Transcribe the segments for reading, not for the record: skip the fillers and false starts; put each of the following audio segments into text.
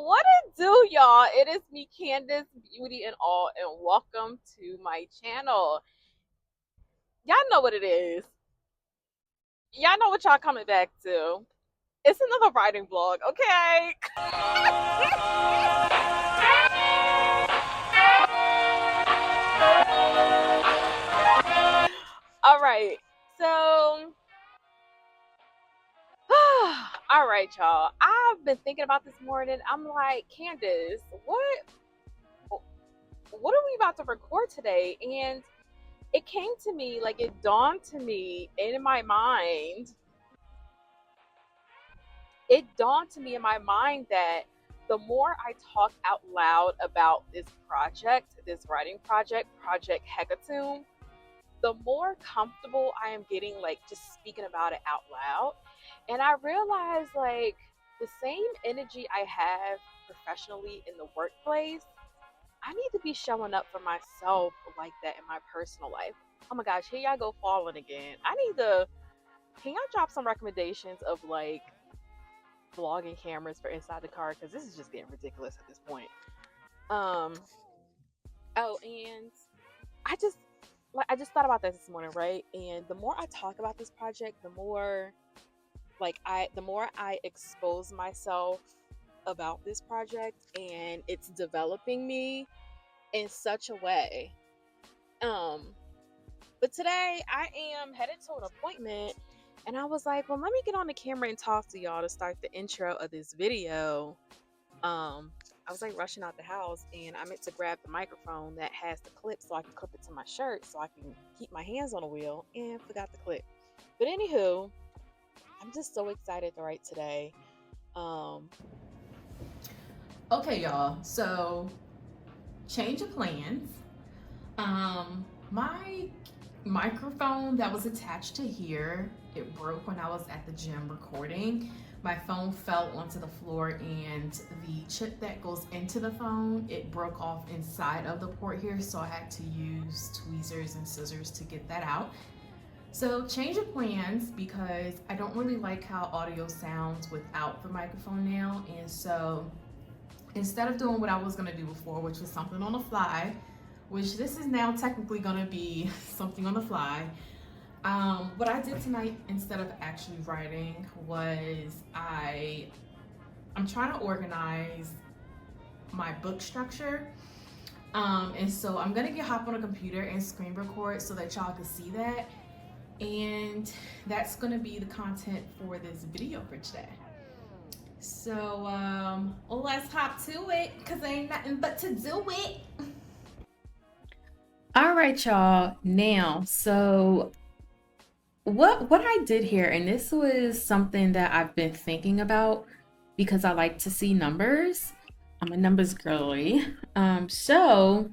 What it do, y'all? It is me, Candace, Beauty and All, and welcome to my channel. Y'all know what it is. Y'all know what y'all coming back to. It's another writing vlog, okay? All right. So, all right, y'all. I've been thinking about this morning. I'm like, Candace, what are we about to record today? And it came to me, like it dawned to me in my mind it dawned to me in my mind that the more I talk out loud about this project, this writing project, Project Hecatomb, the more comfortable I am getting, like just speaking about it out loud. And I realized, like, the same energy I have professionally in the workplace, I need to be showing up for myself like that in my personal life. Oh my gosh, here y'all go falling again. Can y'all drop some recommendations of like vlogging cameras for inside the car, because this is just getting ridiculous at this point. Um. Oh, and I just I just thought about this morning, right? And the more I talk about this project, the more I expose myself about this project, and it's developing me in such a way. Um. But today I am headed to an appointment, and I was like, well, let me get on the camera and talk to y'all to start the intro of this video. I was like rushing out the house, and I meant to grab the microphone that has the clip so I can clip it to my shirt so I can keep my hands on the wheel, and forgot the clip. But anywho, I'm just so excited to write today. Um, Okay, y'all. So, change of plans. My microphone that was attached to here, it broke when I was at the gym recording. My phone fell onto the floor, and the chip that goes into the phone, it broke off inside of the port here, so I had to use tweezers and scissors to get that out. So, change of plans because I don't really like how audio sounds without the microphone now, and so instead of doing what I was gonna do before, which was something on the fly, which this is now technically gonna be something on the fly. What I did tonight instead of actually writing was I'm trying to organize my book structure. And so I'm gonna hop on a computer and screen record so that y'all can see that. And that's gonna be the content for this video for today. So let's hop to it, cause ain't nothing but to do it. All right, y'all. Now, so what I did here, and this was something that I've been thinking about because I like to see numbers. I'm a numbers girly. So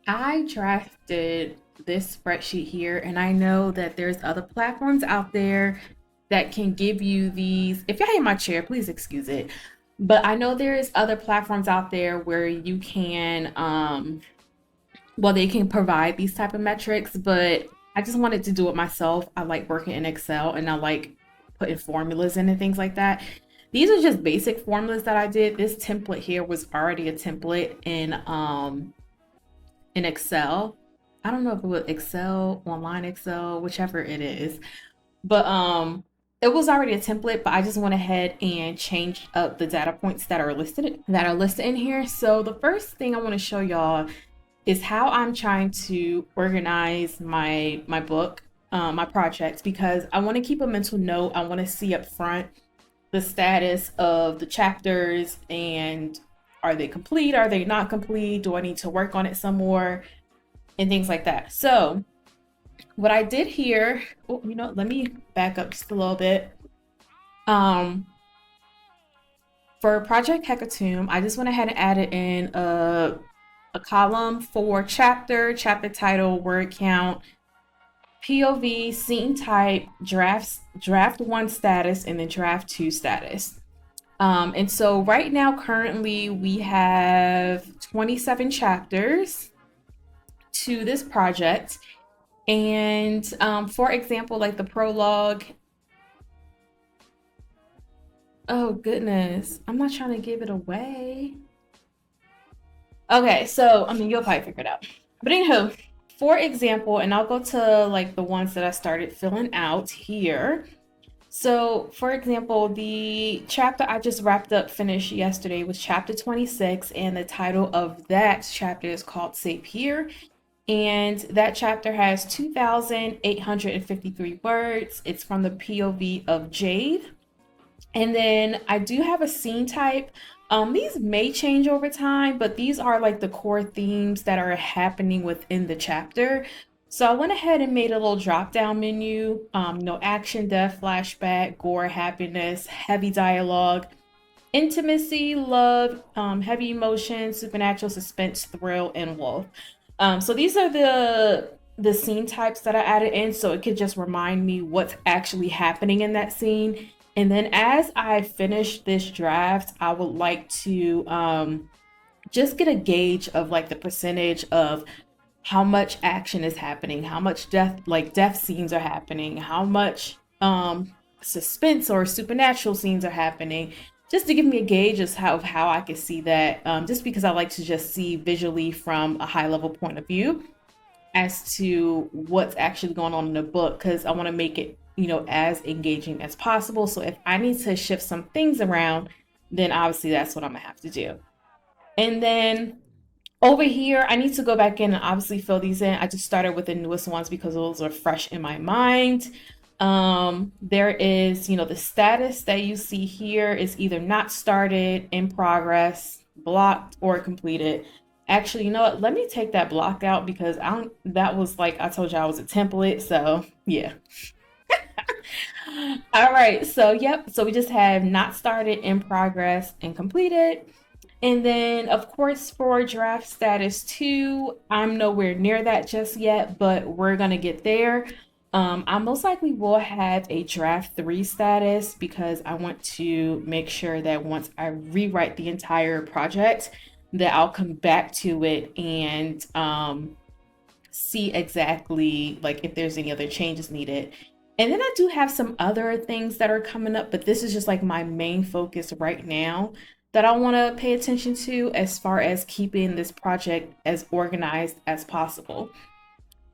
I drafted this spreadsheet here, and I know that there's other platforms out there that can give you these. If y'all hate my chair, please excuse it. But I know there is other platforms out there where you can well, they can provide these type of metrics, but I just wanted to do it myself. I like working in Excel, and I like putting formulas in and things like that. These are just basic formulas that I did. This template here was already a template in Excel. I don't know if it was Excel, online Excel, whichever it is. But it was already a template, but I just went ahead and changed up the data points that are listed in here. So the first thing I want to show y'all is how I'm trying to organize my book, my projects, because I want to keep a mental note. I want to see up front the status of the chapters, and are they complete? Are they not complete? Do I need to work on it some more? And things like that. So what I did here, let me back up just a little bit. For Project Hecatomb, I just went ahead and added in a column for chapter title, word count, POV, scene type, draft one status, and then draft two status. And so right now, currently, we have 27 chapters to this project. And for example, like the prologue, Oh goodness, I'm not trying to give it away. Okay, so I mean, you'll probably figure it out. But anywho, for example, and I'll go to like the ones that I started filling out here. So, for example, the chapter I just wrapped up, finished yesterday, was chapter 26, and the title of that chapter is called Safe Here. And that chapter has 2,853 words. It's from the POV of Jade. And then I do have a scene type. These may change over time, but these are like the core themes that are happening within the chapter. So I went ahead and made a little drop down menu. Action, death, flashback, gore, happiness, heavy dialogue, intimacy, love, heavy emotion, supernatural, suspense, thrill, and wolf. So these are the scene types that I added in, so it could just remind me what's actually happening in that scene. And then as I finish this draft, I would like to just get a gauge of like the percentage of how much action is happening, how much death scenes are happening, how much suspense or supernatural scenes are happening, just to give me a gauge of how I can see that. Just because I like to just see visually from a high level point of view as to what's actually going on in the book, because I want to make it, as engaging as possible. So if I need to shift some things around, then obviously that's what I'm gonna have to do. And then over here, I need to go back in and obviously fill these in. I just started with the newest ones because those are fresh in my mind. There is, the status that you see here is either not started, in progress, blocked, or completed. Actually, you know what? Let me take that block out because that was like I told you I was a template. So yeah. All right. So yep. So we just have not started, in progress, and completed. And then, of course, for draft status two, I'm nowhere near that just yet, but we're gonna get there. I most likely will have a draft three status because I want to make sure that once I rewrite the entire project, that I'll come back to it and see exactly like if there's any other changes needed. And then I do have some other things that are coming up, but this is just like my main focus right now that I want to pay attention to as far as keeping this project as organized as possible.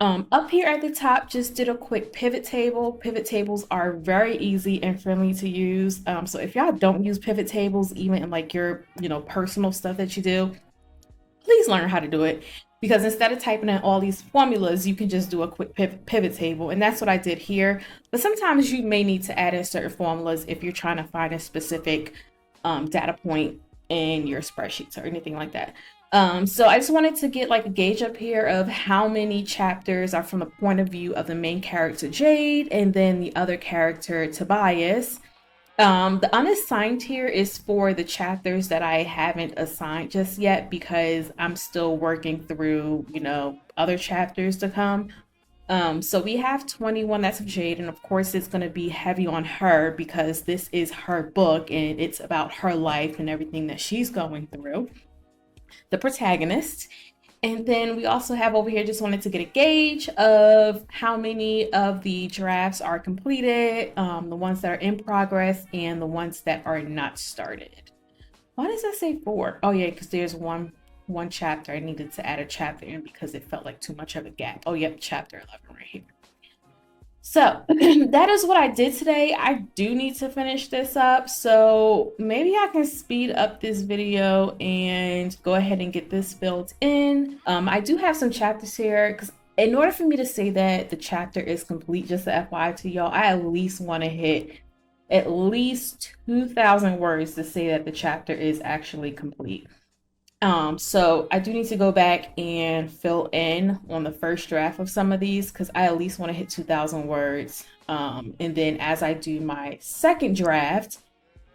Up here at the top, just did a quick pivot table. Pivot tables are very easy and friendly to use. So if y'all don't use pivot tables, even in like your, personal stuff that you do, please learn how to do it, because instead of typing in all these formulas, you can just do a quick pivot table. And that's what I did here. But sometimes you may need to add in certain formulas if you're trying to find a specific data point in your spreadsheets or anything like that. So I just wanted to get like a gauge up here of how many chapters are from the point of view of the main character Jade and then the other character Tobias. The unassigned here is for the chapters that I haven't assigned just yet because I'm still working through, other chapters to come. So we have 21, that's of Jade, and of course it's going to be heavy on her because this is her book and it's about her life and everything that she's going through, the protagonist. And then we also have over here, just wanted to get a gauge of how many of the drafts are completed, the ones that are in progress, and the ones that are not started. Why does that say 4? Oh yeah, because there's one chapter I needed to add a chapter in because it felt like too much of a gap. Oh yep, chapter 11 right here. So that is what I did today. I do need to finish this up, so maybe I can speed up this video and go ahead and get this filled in. I do have some chapters here because in order for me to say that the chapter is complete, just the FYI to y'all, I at least want to hit at least 2,000 words to say that the chapter is actually complete. So I do need to go back and fill in on the first draft of some of these because I at least want to hit 2,000 words. And then as I do my second draft,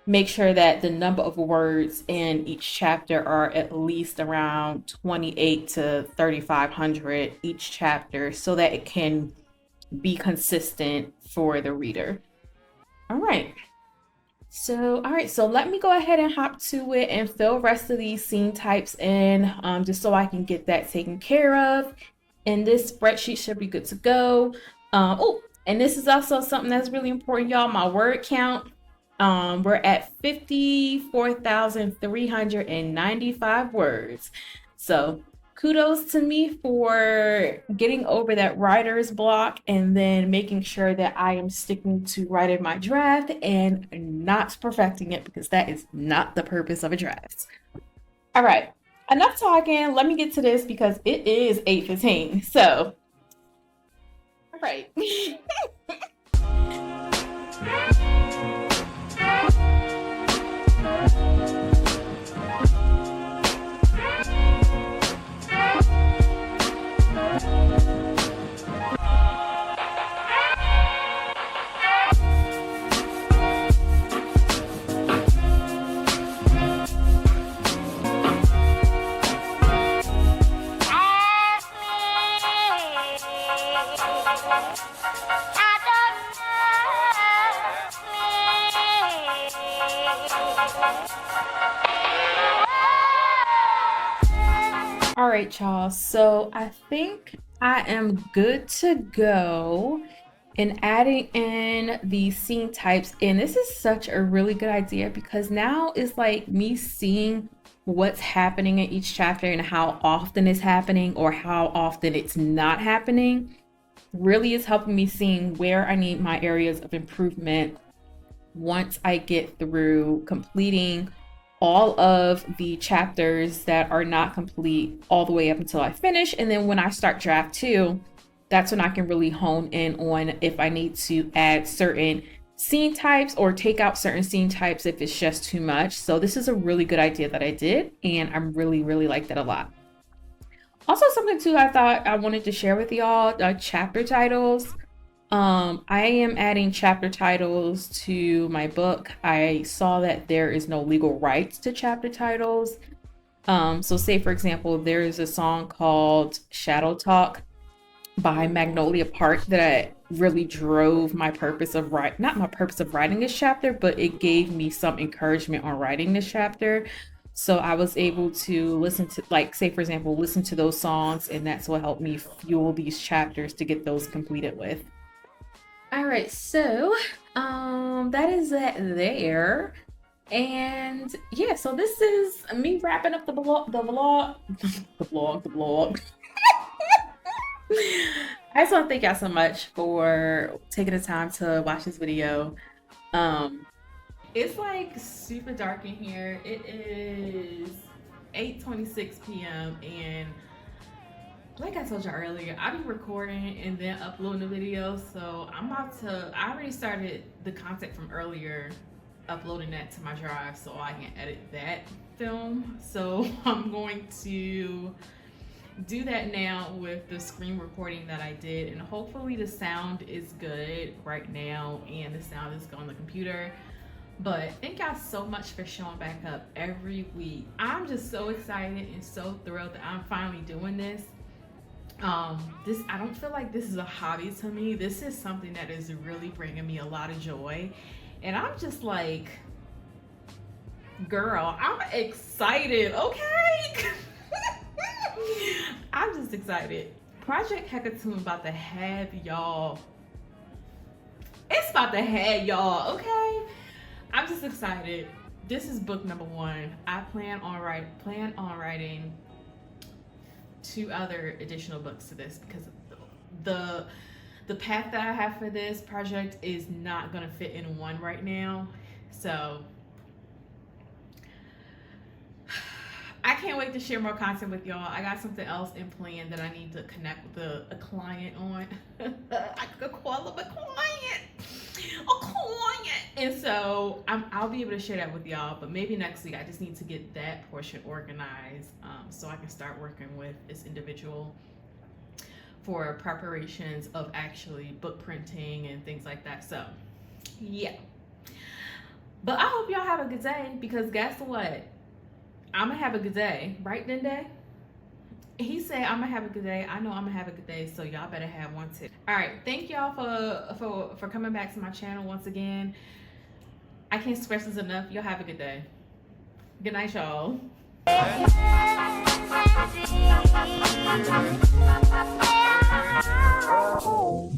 make sure that the number of words in each chapter are at least around 28 to 3,500 each chapter so that it can be consistent for the reader. All right. So, all right, so let me go ahead and hop to it and fill rest of these scene types in just so I can get that taken care of. And this spreadsheet should be good to go. Oh, and this is also something that's really important, y'all, my word count. We're at 54,395 words. So kudos to me for getting over that writer's block and then making sure that I am sticking to writing my draft and not perfecting it, because that is not the purpose of a draft. All right, enough talking. Let me get to this because it is 8:15. So, all right. All right, y'all. So I think I am good to go in adding in the scene types. And this is such a really good idea because now it's like me seeing what's happening in each chapter and how often it's happening or how often it's not happening really is helping me seeing where I need my areas of improvement once I get through completing all of the chapters that are not complete all the way up until I finish. And then when I start draft 2, that's when I can really hone in on if I need to add certain scene types or take out certain scene types if it's just too much. So this is a really good idea that I did, and I'm really like that a lot. Also, something too I thought I wanted to share with y'all, chapter titles. I am adding chapter titles to my book. I saw that there is no legal rights to chapter titles. So say for example, there is a song called Shadow Talk by Magnolia Park that really drove my purpose of not my purpose of writing this chapter, but it gave me some encouragement on writing this chapter. So I was able to listen to, like, say for example, listen to those songs, and that's what helped me fuel these chapters to get those completed with. All right, so that is that there. And yeah, so this is me wrapping up the vlog. I just want to thank y'all so much for taking the time to watch this video. It's like super dark in here. It is 8:26 p.m. and like I told you earlier, I be recording and then uploading the video. So I already started the content from earlier, uploading that to my drive so I can edit that film. So I'm going to do that now with the screen recording that I did, and hopefully the sound is good right now and the sound is good on the computer. But thank y'all so much for showing back up every week. I'm just so excited and so thrilled that I'm finally doing this. I don't feel like this is a hobby to me. This is something that is really bringing me a lot of joy, and I'm just like, girl, I'm excited, okay? I'm just excited. Project Hecatoon about to have y'all. It's about to have y'all, okay? I'm just excited. This is book number 1. I plan on writing 2 other additional books to this because the path that I have for this project is not gonna fit in one right now. So I can't wait to share more content with y'all. I got something else in plan that I need to connect with a client on. I could call him a client. And so I'll be able to share that with y'all, but maybe next week. I just need to get that portion organized so I can start working with this individual for preparations of actually book printing and things like that. So yeah, but I hope y'all have a good day, because guess what? I'm gonna have a good day, right, Dende? He said I'm gonna have a good day. I know I'm gonna have a good day, so y'all better have one too. All right, thank y'all for coming back to my channel once again. I can't stress this enough. Y'all have a good day. Good night, y'all. Oh.